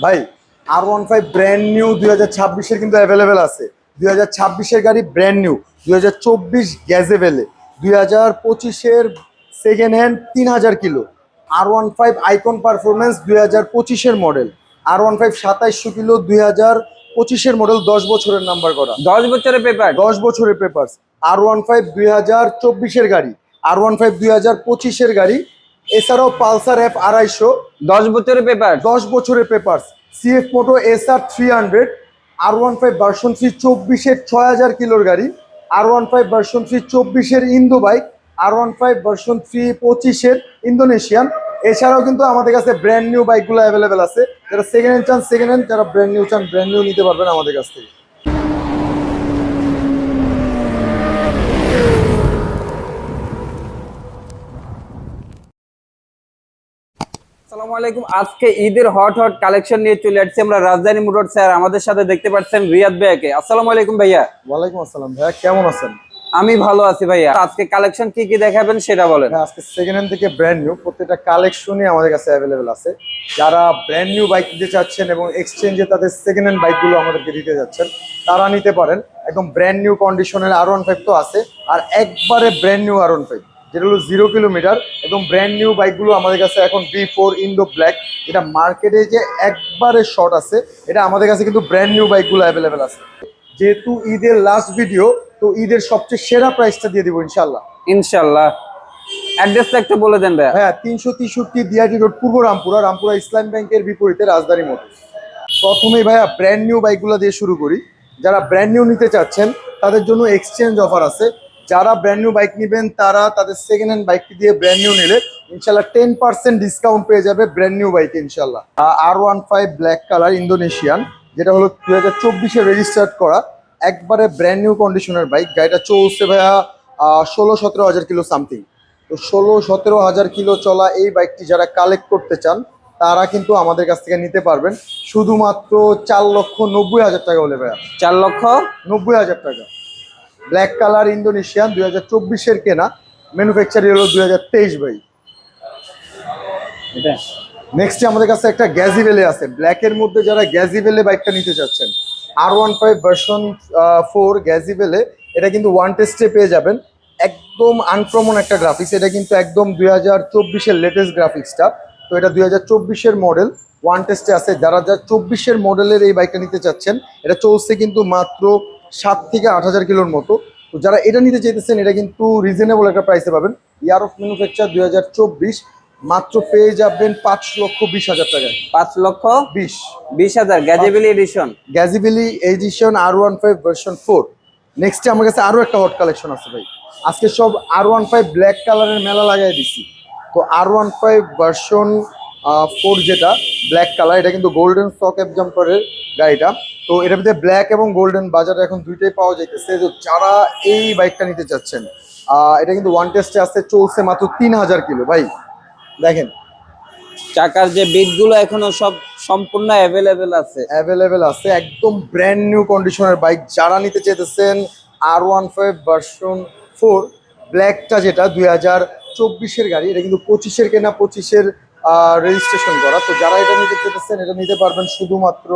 ভাই R15 brand new 2026-এর কিন্তু available আছে। 2026-এর গাড়ি ব্র্যান্ড নিউ, 2024 গ্যাজেবেলে, 2025-এর second hand 3000 kilo. R15 icon performance 2025-এর মডেল। R15 2700 কিলো 2025-এর মডেল, 10 বছরের নাম্বার করা, 10 বছরের পেপার। 10 বছরের পেপারস। R15 2024-এর গাড়ি, R15 2025-এর গাড়ি। এছাড়াও পালসার F250 10 বছরের পেপার। 10 বছরের papers. CF moto SR 300, R15 version 3 24-এর 6000 কিলোর গাড়ি। R15 ভার্সন 3 24-এর ইন্দো বাইক। R15 ভার্সন 3 25-এর ইন্দোনেশিয়ান। এছাড়াও কিন্তু আমাদের কাছে ব্র্যান্ড নিউ বাইকগুলো অ্যাভেলেবেল আছে। যারা সেকেন্ড হ্যান্ড চান সেকেন্ড হ্যান্ড, যারা ব্র্যান্ড নিউ চান ব্র্যান্ড নিউ নিতে পারবেন আমাদের কাছ থেকে। আসসালামু আলাইকুম। আজকে ঈদের হট হট কালেকশন নিয়ে চলে আসছি আমরা রাজধানী মোটরস। আর আমাদের সাথে দেখতে পাচ্ছেন রিয়াদ ভাইয়াকে। আসসালামু আলাইকুম ভাইয়া। ওয়ালাইকুম আসসালাম ভাইয়া, কেমন আছেন? আমি ভালো আছি ভাইয়া। আজকে কালেকশন কি কি দেখাবেন সেটা বলেন। হ্যাঁ, আজকে সেকেন্ড হ্যান্ড থেকে ব্র্যান্ড নিউ প্রত্যেকটা কালেকশনই আমাদের কাছে অ্যাভেলেবেল আছে। যারা ব্র্যান্ড নিউ বাইক নিতে চাচ্ছেন এবং এক্সচেঞ্জে তাদের সেকেন্ড হ্যান্ড বাইকগুলো আমাদেরকে দিতে যাচ্ছেন, তারা নিতে পারেন। একদম ব্র্যান্ড নিউ কন্ডিশনের R15 তো আছে, আর একবারে ব্র্যান্ড নিউ R15 যেটা হলো 0 কিলোমিটার। একদম ব্র্যান্ড নিউ বাইকগুলো আমাদের কাছে এখন B4 ইন্দো ব্ল্যাক, যেটা মার্কেটে যে একবারে শর্ট আছে, এটা আমাদের কাছে কিন্তু ব্র্যান্ড নিউ বাইকগুলো অ্যাভেলেবেল আছে। যেহেতু ঈদের লাস্ট ভিডিও, তো ঈদের সবচেয়ে সেরা প্রাইসটা দিয়ে দিব ইনশাল্লাহ। ইনশাআল্লাহ। অ্যাড্রেসটা একটু বলে দেন ভাইয়া। হ্যাঁ, 363 দিয়াটি রোড, পূর্ব রামপুরা, রামপুরা ইসলাম ব্যাংকের বিপরীতে রাজধানী মোটরস। প্রথমেই ভাইয়া ব্র্যান্ড নিউ বাইকগুলো দিয়ে শুরু করি। যারা ব্র্যান্ড নিউ নিতে চাচ্ছেন তাদের জন্য এক্সচেঞ্জ অফার আছে। যারা ব্র্যান্ড নিউ বাইক নেবেন তারা তাদের সেকেন্ড হ্যান্ড বাইকটি দিয়ে ব্র্যান্ড নিউ নিলে ইনশাল্লাহ 10% ডিসকাউন্ট পেয়ে যাবে ব্র্যান্ড নিউ বাইকে ইনশাল্লাহ। R15 ব্ল্যাক কালার ইন্দোনেশিয়ান, যেটা হলো 2024-এ রেজিস্টার্ড করা, একবারে ব্র্যান্ড নিউ কন্ডিশনের বাইক। গাড়িটা চলছে ভাইয়া 16-17 হাজার কিলো সামথিং। তো 16-17 হাজার কিলো চলা এই বাইকটি যারা কালেক্ট করতে চান তারা কিন্তু আমাদের কাছ থেকে নিতে পারবেন শুধুমাত্র 4,90,000 টাকা হলে ভাইয়া। 4,90,000 টাকা। ব্ল্যাক কালার ইন্দোনেশিয়ান, 2024-এর কেনা, ম্যানুফ্যাকচার হলো 2023 ভাই। এটা নেক্সট আমাদের কাছে একটা গ্যাজিবেলে আছে, ব্ল্যাকের মধ্যে যারা গ্যাজিবেলে বাইকটা নিতে চাচ্ছেন, R15 ভার্সন 4 গ্যাজিবেলে। এটা কিন্তু ওয়ান টেস্টে পেয়ে যাবেন। একদম আনকমন একটা গ্রাফিক্স, এটা কিন্তু একদম 2024-এর লেটেস্ট গ্রাফিক্সটা। তো এটা 2024-এর মডেল, ওয়ান টেস্টে আছে। যারা 24-এর মডেলের এই বাইকটা নিতে চাচ্ছেন, এটা চলছে কিন্তু মাত্র 7 থেকে 8 হাজার কিলোর মতো। তো যারা এটা নিতে চাইতেছেন এটা কিন্তু রিজনেবল একটা প্রাইসে পাবেন। ইয়ার অফ ম্যানুফ্যাকচার 2024, মাত্র পেয়ে যাবেন 5,20,000 টাকায়। 5,20,000 গ্যাজেবেলি এডিশন। গ্যাজিবিলি এডিশন R15 ভার্সন 4। নেক্সটে আমার কাছে আরও একটা হট কালেকশন আছে ভাই। আজকে সব R15 ব্ল্যাক কালারের মেলা লাগাই দিছি। তো R15 ভার্সন 4 যেটা ব্ল্যাক কালার, এটা কিন্তু গোল্ডেন স্টক অ্যাপ জাম্পারের গাড়িটা। তো এটার ভিতরে ব্ল্যাক এবং গোল্ডেন বাজারে এখন দুইটাই পাওয়া যাইতেছে। তো যারা এই বাইকটা নিতে চাচ্ছেন, এটা কিন্তু ওয়ান টেস্টে আসতে চলছে মাত্র 3,000 কিলো ভাই। দেখেন চাকার যে বিটগুলো এখনো সব সম্পূর্ণ অ্যাভেলেবেল আছে। একদম ব্র্যান্ড নিউ কন্ডিশনের বাইক। যারা নিতে চাইতেছেন R15 ভার্সন 4 ব্ল্যাকটা, যেটা 2024-এর গাড়ি, এটা কিন্তু 25-এর কেনা, 25-এর রেজিস্ট্রেশন করা। তো যারা এটা নিতে চাইতেছেন এটা নিতে পারবেন শুধুমাত্র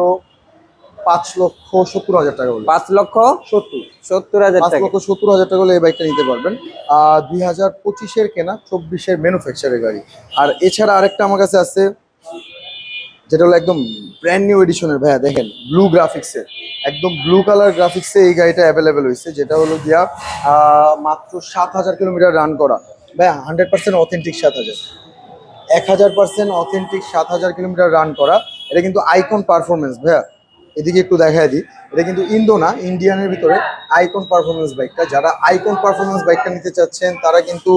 5,70,000 টাকা বলে। 5,70,000 টাকা। 5,70,000 টাকা হলে এই বাইকটা নিতে পারবেন। 2025-এর কেনা, 24-এর ম্যানুফ্যাকচারের গাড়ি। আর এছাড়া আরেকটা আমার কাছে আছে, যেটা হলো একদম ব্র্যান্ড নিউ এডিশনের ভাইয়া। দেখেন ব্লু গ্রাফিক্সের, একদম ব্লু কালার গ্রাফিক্সে এই গাড়িটা অ্যাভেলেবেল হয়েছে, যেটা হলো গিয়া মাত্র 7,000 কিলোমিটার রান করা ভাইয়া। 100% অথেন্টিক 7,000, 1000% অথেন্টিক 7,000 কিলোমিটার রান করা। এটা কিন্তু আইকন পারফরমেন্স ভাইয়া। এদিকে একটু দেখায় দিই, এটা কিন্তু ইন্দো না, ইন্ডিয়ানের ভিতরে আইকন পারফরমেন্স বাইকটা। যারা আইকন পারফরমেন্স বাইকটা নিতে চাচ্ছেন তারা কিন্তু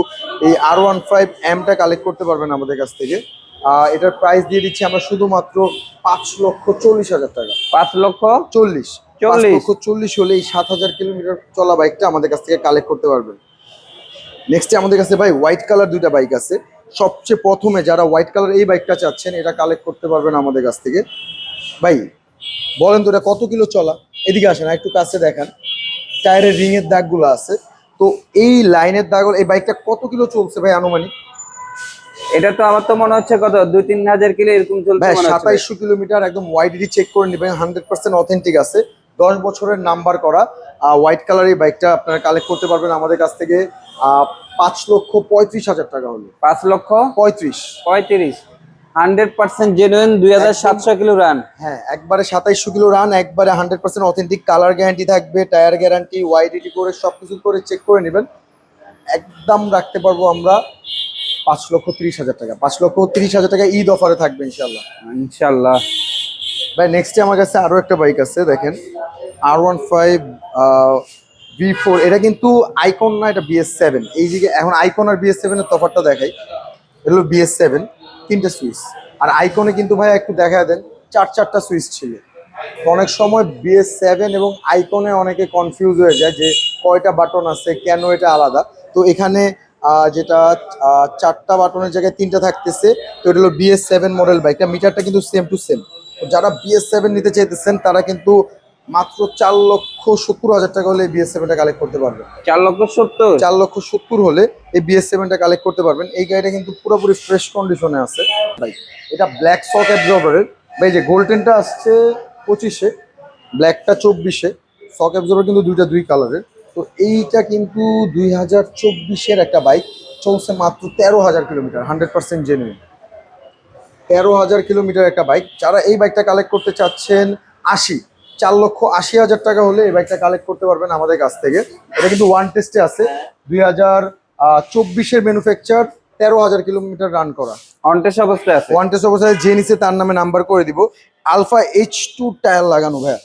এই R15 এমটা কালেক্ট করতে পারবেন আমাদের কাছ থেকে। এটার প্রাইস দিয়ে দিচ্ছি আমরা শুধুমাত্র 5,40,000 টাকা। 5,40,000। 5,40,000 হলে এই 7,000 কিলোমিটার চলা বাইকটা আমাদের কাছ থেকে কালেক্ট করতে পারবেন। নেক্সটে আমাদের কাছে ভাই হোয়াইট কালার দুইটা বাইক আছে। সবচেয়ে প্রথমে যারা হোয়াইট কালার এই বাইকটা চাচ্ছেন এটা কালেক্ট করতে পারবেন আমাদের কাছ থেকে। ভাই বলেন তো এটা কত কিলো চলা? এদিকে আসেন একটু কাছে দেখান, টায়ারের রিংয়ের দাগগুলো আছে। তো এই লাইনের দাগগুলো, এই বাইকটা কত কিলো চলছে ভাই আনুমানিক? এটা তো আমার তো মনে হচ্ছে কত 2-3 হাজার কিলো এরকম চলছে ভাই মনে হচ্ছে ভাই। 2700 কিলোমিটার, একদম ওয়াইডিটি চেক করে নেবেন, 100% অথেন্টিক আছে, 10 বছরের নাম্বার করা। হোয়াইট কালার এই বাইকটা আপনারা কালেক্ট করতে পারবেন আমাদের কাছ থেকে 5,35,000 টাকা হলো। 5 লক্ষ 35। 35, 100% জেনুইন, 2700 কিলো রান। হ্যাঁ, একবারে 2700 কিলো রান, একবারে 100% অথেন্টিক, কালার গ্যারান্টি থাকবে, টায়ার গ্যারান্টি, ওয়াইডিটি করে সবকিছু করে চেক করে নেবেন। একদম রাখতে পারবো আমরা 5,30,000 টাকা, 5,30,000 টাকা ঈদ অফারে থাকবে ইনশাল্লাহ। ইনশাআল্লাহ। ভাই নেক্সটে আমার কাছে আরো একটা বাইক আছে, দেখেন R15 V4। এটা কিন্তু আইকন না, এটা BS7। এই দিকে এখন আইকন আর BS7 এর তফাৎটা দেখাই। এটা হলো BS7, 3টে সুইচ। আর আইকনে কিন্তু ভাই একটু দেখা দেন, 4টা সুইচ ছিল। তো অনেক সময় BS7 এবং আইকনে অনেকে কনফিউজ হয়ে যায় যে কয়টা বাটন আছে, কেন এটা আলাদা। তো এখানে যেটা 4টা বাটনের জায়গায় 3টা থাকতেছে। তো এটা হলো BS7 মডেল বাইকটা, মিটারটা কিন্তু সেম টু সেম। তো যারা BS7 নিতে চাইতেছেন তারা কিন্তু মাত্র 4,70,000 টাকা হলে BS7টা কালেক্ট করতে পারবেন। 4,70,000। 4,70,000 হলে এই BS7টা কালেক্ট করতে পারবেন। এই গাড়িটা কিন্তু পুরোপুরি ফ্রেশ কন্ডিশনে আছে ভাই। এটা ব্ল্যাক শক অ্যাবজর্বারের ভাই, যে গোল্ডেনটা আসছে 25-এ, ব্ল্যাকটা 24-এ। শক অ্যাবজর্বার কিন্তু দুই কালারের। তো এইটা কিন্তু 2024-এর একটা বাইক, চলছে মাত্র 13,000 কিলোমিটার, 100% জেনুইন। 13,000 কিলোমিটার একটা বাইক। যারা এই বাইকটা কালেক্ট করতে চাচ্ছেন 4,80,000 টাকা হলে এই বাইকটা কালেক্ট করতে পারবেন আমাদের কাছ থেকে। এটা কিন্তু ওয়ান টেস্টে আছে, 2024-এর ম্যানুফ্যাকচার, 13,000 কিলোমিটার রান করা। অনটেস অবস্থায় আছে। ওয়ান টেস্ট অবস্থায় যে নিচে তার নামে নাম্বার করে দিব। আলফা H2 টায়ার লাগানো ভাইয়া,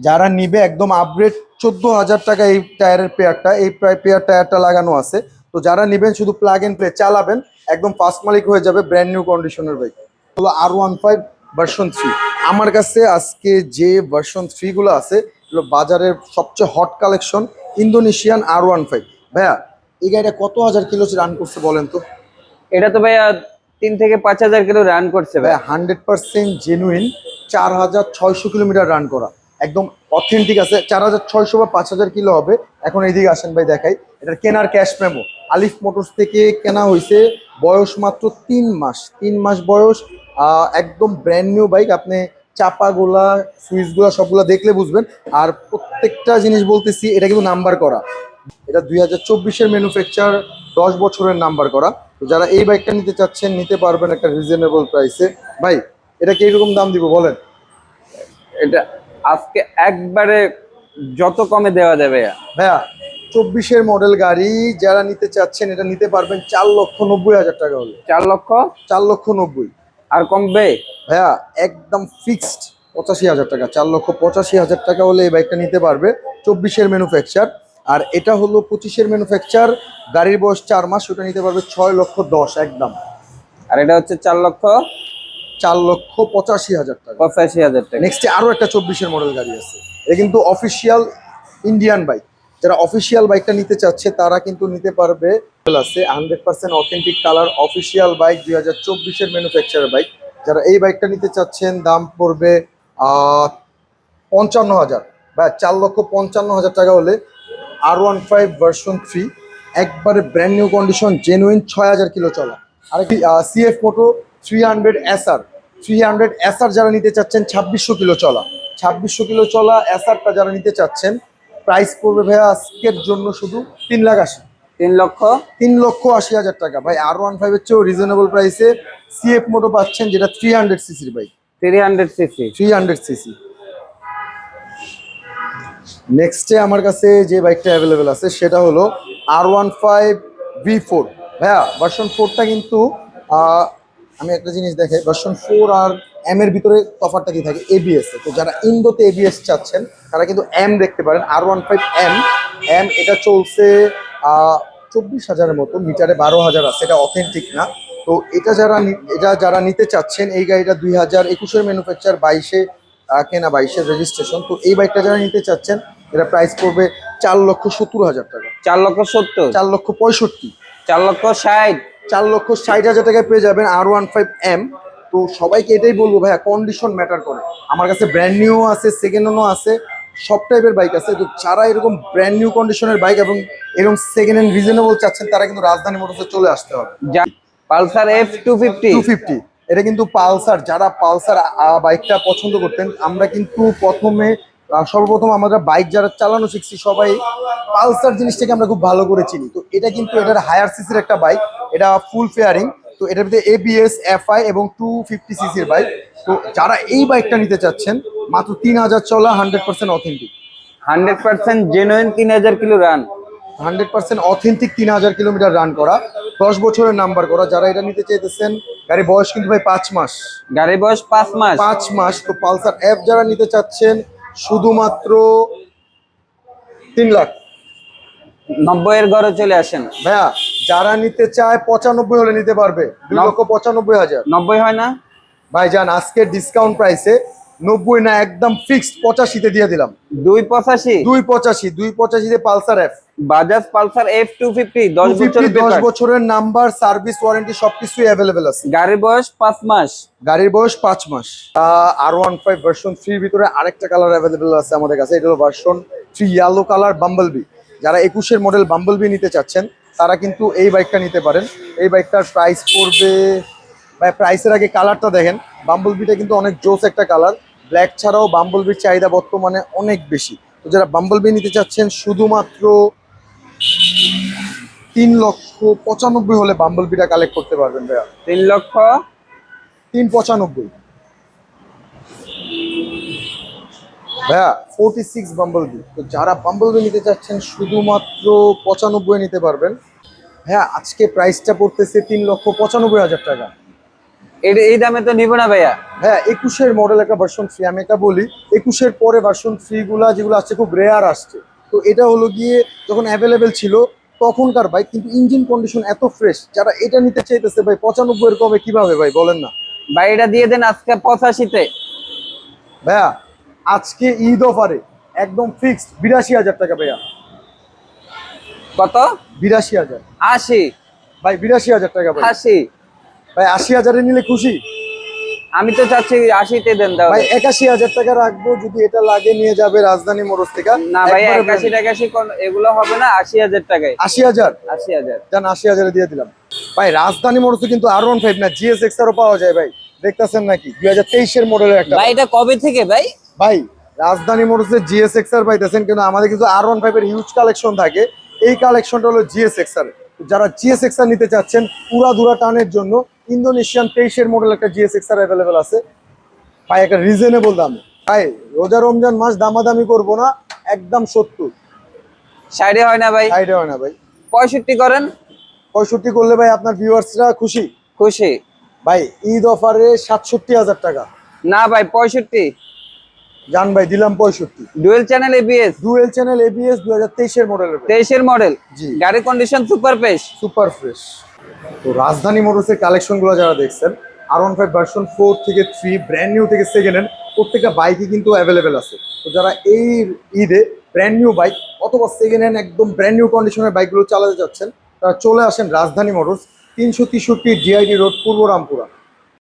যারা নিবে একদম আপগ্রেড, 14,000 টাকা এই টায়ারের পেয়ারটা, এই পেয়ার টায়ারটা লাগানো আছে। তো যারা নিবেন শুধু প্লাগ এন্ড প্লে চালাবেন, একদম ফার্স্ট মালিক হয়ে যাবে, ব্র্যান্ড নিউ কন্ডিশনের বাইক। হলো R15 ভার্সন 3। আমার কাছে আজকে যে ভার্সন 3 গুলো আছে, এগুলো বাজারের সবচেয়ে হট কালেকশন, ইন্দোনেশিয়ান R15। ভাইয়া এই গাড়িটা কত হাজার কিলো রান করছে বলেন তো? এটা তো ভাইয়া 3 থেকে 5 হাজার কিলো রান করছে ভাই। ভাই 100% জেনুইন, 4,600 কিলোমিটার রান করা, একদম অথেন্টিক আছে। 4,600 বা 5,000 কিলো হবে। এখন এইদিকে আসেন ভাই দেখাই। এটার কেনার ক্যাশ মেমো আলিফ মোটরস থেকে কেনা হয়েছে, বয়স মাত্র 3 মাস, 3 মাস বয়স। একদম ব্র্যান্ড নিউ বাইক। আপনি চাপাগুলা, সুইচগুলা সবগুলা দেখলে বুঝবেন। আর প্রত্যেকটা জিনিস বলতেছি, এটা কিন্তু নাম্বার করা। এটা 2024-এর ম্যানুফ্যাকচার, 10 বছরের নাম্বার করা। তো যারা এই বাইকটা নিতে চাচ্ছেন নিতে পারবেন একটা রিজনেবল প্রাইসে। ভাই এটা কি এরকম দাম দিব বলেন? এটা আজকে একবারে যত কমে দেওয়া যাবে ভাইয়া। ভাইয়া 24-এর মডেল গাড়ি যারা নিতে চাচ্ছেন এটা নিতে পারবেন 4,90,000 টাকা হলে। 4 লক্ষ 4,90,000। আর কমবে? ভাইয়া একদম ফিক্সড 85,000 টাকা, 4,85,000 টাকা হলে এই বাইকটা নিতে পারবে। 24-এর ম্যানুফ্যাকচার। আর এটা হলো 25-এর ম্যানুফ্যাকচার, গাড়ির বয়স 4 মাস, ওটা নিতে পারবে 6,10,000 একদম। আর এটা হচ্ছে 4 লক্ষ 4,85,000 টাকা। 85,000 টাকা। নেক্সটে আরো একটা 24-এর মডেল গাড়ি আছে। এটা কিন্তু অফিসিয়াল ইন্ডিয়ান বাইক। যারা অফিসিয়াল বাইকটা নিতে চাচ্ছে তারা কিন্তু নিতে পারবে। আছে 100% অথেন্টিক কালার, অফিসিয়াল বাইক, 2024-এর ম্যানুফ্যাকচারের বাইক। যারা এই বাইকটা নিতে চাচ্ছেন দাম পড়বে 55,000 বা 4,55,000 টাকা হলে R15 ভার্সন 3, একবারে brand new condition, genuine, 6,000 kilo চলা। আর একটি CF মোটো 300 SR যারা নিতে চাচ্ছেন, 2,600 কিলো চলা, 2,600 কিলো চলা SRটা যারা নিতে চাচ্ছেন, প্রাইস পড়বে ভাইয়া আজকের জন্য শুধু 3,80,000। 3 লক্ষ 3,80,000 টাকা ভাই। R15 এর চেয়েও রিজনেবল প্রাইসে CF মোটো পাচ্ছেন, যেটা 300 সিসির বাইক, 300 সিসি। 300 সিসি। নেক্সটে আমার কাছে যে বাইকটা অ্যাভেলেবেল আছে সেটা হলো R15 V4। ভাইয়া ভার্সন 4টা কিন্তু আমি একটা জিনিস দেখাই, ভার্সন 4 আর M এর ভিতরে তফাৎটা কি থাকে, ABS এ। তো যারা ইন্ডোতে ABS চাচ্ছেন তারা কিন্তু M দেখতে পারেন, R15 M। এটা চলছে 24,000-এর মতো, মিটারে 12,000 আছে, এটা অথেন্টিক না। তো এটা যারা নিতে চাচ্ছেন, এই গাড়িটা 2021-এর ম্যানুফ্যাকচার, 22-এ কেনা, 22-এর রেজিস্ট্রেশন। তো এই বাইকটা যারা নিতে চাচ্ছেন এটা প্রাইস পড়বে 4,70,000 টাকা, 4,70,000, 4,65,000, 4,60,000। 4,60,000 টাকায় পেয়ে যাবেন R15 M। তো সবাইকে এটাই বলবো ভাইয়া, কন্ডিশন ম্যাটার করে। আমার কাছে ব্র্যান্ড নিউ আছে, সেকেন্ড হ্যান্ডও আছে, সব টাইপের বাইক আছে। তো যারা এরকম ব্র্যান্ড নিউ কন্ডিশনের বাইক এবং এরকম সেকেন্ড হ্যান্ড রিজনেবল চাচ্ছেন তারা কিন্তু রাজধানী মোটরসে চলে আসতে হবে। Pulsar F250। 250, এটা কিন্তু পালসার, যারা পালসার বাইকটা পছন্দ করতেন, আমরা কিন্তু প্রথমে সর্বপ্রথম আমরা বাইক যারা চালানো শিখছি সবাই পালসার জিনিসটাকে আমরা খুব ভালো করে চিনি। তো এটা কিন্তু এটার হায়ার সিসির একটা বাইক, এটা ফুল ফেয়ারিং। তো এটার ভিতরে ABS, FI এবং 250 সিসির বাইক। তো যারা এই বাইকটা নিতে চাচ্ছেন, মাত্র 3000 চলা, 100% authentic, 100% genuine, 3000 kilo run. 100% authentic, 3000 kilometre run করা, 10 বছরের নাম্বার করা। যারা এটা নিতে চাইতেছেন, গাড়ি বয়স কিন্তু ভাই 5 মাস, গাড়ির বয়স 5 মাস। 5 মাস। তো পালসার F যারা নিতে চাচ্ছেন, শুধুমাত্র 3 লাখ। 90 এর ঘরে চলে আসেন ভাইয়া যারা নিতে চায় 95 হলে নিতে পারবে, 2,95,000। 90 হয় না ভাই যান, আজকে ডিসকাউন্ট প্রাইসে 90 না, একদম ফিক্সড 85-তে দিয়ে দিলাম। 285। 285 Pulsar F, Bajaj Pulsar F250, 10 বছরের 10 পেপার। বছরের নাম্বার, সার্ভিস ওয়ারেন্টি সবকিছুই অ্যাভেলেবেল আছে। গাড়ির বয়স 5 মাস। গাড়ির বয়স 5 মাস। R15 ভার্সন 3 ভিতরে আরেকটা কালার অ্যাভেলেবেল আছে আমাদের কাছে, এটা হলো ভার্সন 3 ইয়েলো কালার বাম্বলবি। যারা 21-এর মডেল বাম্বলবি নিতে চাচ্ছেন, তারা কিন্তু এই বাইকটা নিতে পারেন। এই বাইকটার প্রাইস পড়বে, ভাই প্রাইসের আগে কালারটা দেখেন। বাম্বলবিটা কিন্তু অনেক জোস একটা কালার। ব্ল্যাক ছাড়াও বাম্বলবির চাহিদা বর্তমানে অনেক বেশি। তো যারা বাম্বলবি নিতে চাচ্ছেন, শুধুমাত্র 3,95,000 হলে বাম্বলবিটা কালেক্ট করতে পারবেন ভাইয়া। 3,95,000। ভাইয়া 46 বাম্বলবি। তো যারা বাম্বলবি নিতে চাচ্ছেন, শুধুমাত্র 95 নিতে পারবেন। হ্যাঁ, আজকে প্রাইসটা পড়তেছে 3,95,000 টাকা। এই দামে তো নিব না ভাইয়া। হ্যাঁ, 21-এর মডেল একটা ভার্সন 3, আমি এটা বলি 21-এর পরে ভার্সন 3 গুলা যেগুলো আসছে খুব রেয়ার আসছে। তো এটা হলো গিয়ে যখন অ্যাভেলেবেল ছিল তখনকার বাইক, কিন্তু ইঞ্জিন কন্ডিশন এত ফ্রেশ। যারা এটা নিতে চাইতেছে ভাই 95-এর কমে কিভাবে ভাই বলেন না। ভাই এটা দিয়ে দেন আজকে 85-তে। ভাইয়া আজকে ঈদ অফারে একদম ফিক্সড 82,000 টাকা ভাইয়া। কত? 82,000 80। ভাই, 82,000 টাকা ভাই। 80। ভাই 80,000-এ নিলে খুশি? আমি তো চাচ্ছি 80-তে দেন দাও ভাই 81,000 টাকা রাখবো, যদি এটা লাগে নিয়ে যাবে রাজধানী মোড়স থেকে। না ভাই, 81 এগুলো হবে না, 80,000 টাকায়। 80,000 80,000। জান, 80,000-এ দিয়ে দিলাম। ভাই রাজধানী মোড়সে কিন্তু R15 না, GSX-Rও পাওয়া যায় ভাই, দেখতেছেন নাকি? 2023-এর মডেলের একটা। ভাই এটা কবে থেকে ভাই? ভাই রাজধানী মোড়সে GSX-R পাইতেছেন, কিন্তু আমাদের কিন্তু R15-এর হিউজ কালেকশন থাকে। এই কালেকশনটা হলো GSX-R। যারা GSX-R নিতে চাচ্ছেন উড়াধুরা টানের জন্য, ইন্দোনেশিয়ান 23-এর মডেল একটা GSX-R অ্যাভেলেবেল আছে ভাই, একটা রিজনেবল দামে। ভাই রোজা রমজান মাস দামাদামি করবো না, একদম 70। 60 হয় না ভাই? সাইডে হয় না ভাই। 65 করেন। 65 করলে ভাই আপনার ভিউয়ার্সরা খুশি। খুশি। ভাই ঈদ অফারে 67,000 টাকা। না ভাই 65। জান ভাই, দিলাম 65। Dual channel ABS। Dual channel ABS, 2023-এর মডেলের। 23-এর মডেল। জি। গাড়ি condition super fresh. Super fresh. তো রাজধানী মোটরসের কালেকশনগুলো যারা দেখছেন, R15 ভার্সন 4 থেকে 3, ব্র্যান্ড নিউ থেকে সেকেন্ড হ্যান্ড, প্রত্যেকটা বাইকই কিন্তু অ্যাভেলেবেল আছে। তো যারা এই ঈদে ব্র্যান্ড নিউ বাইক অথবা সেকেন্ড হ্যান্ড একদম ব্র্যান্ড নিউ কন্ডিশনের বাইকগুলো চালাতে যাচ্ছেন, তারা চলে আসেন রাজধানী motors, 363 DID road, Purba Rampura.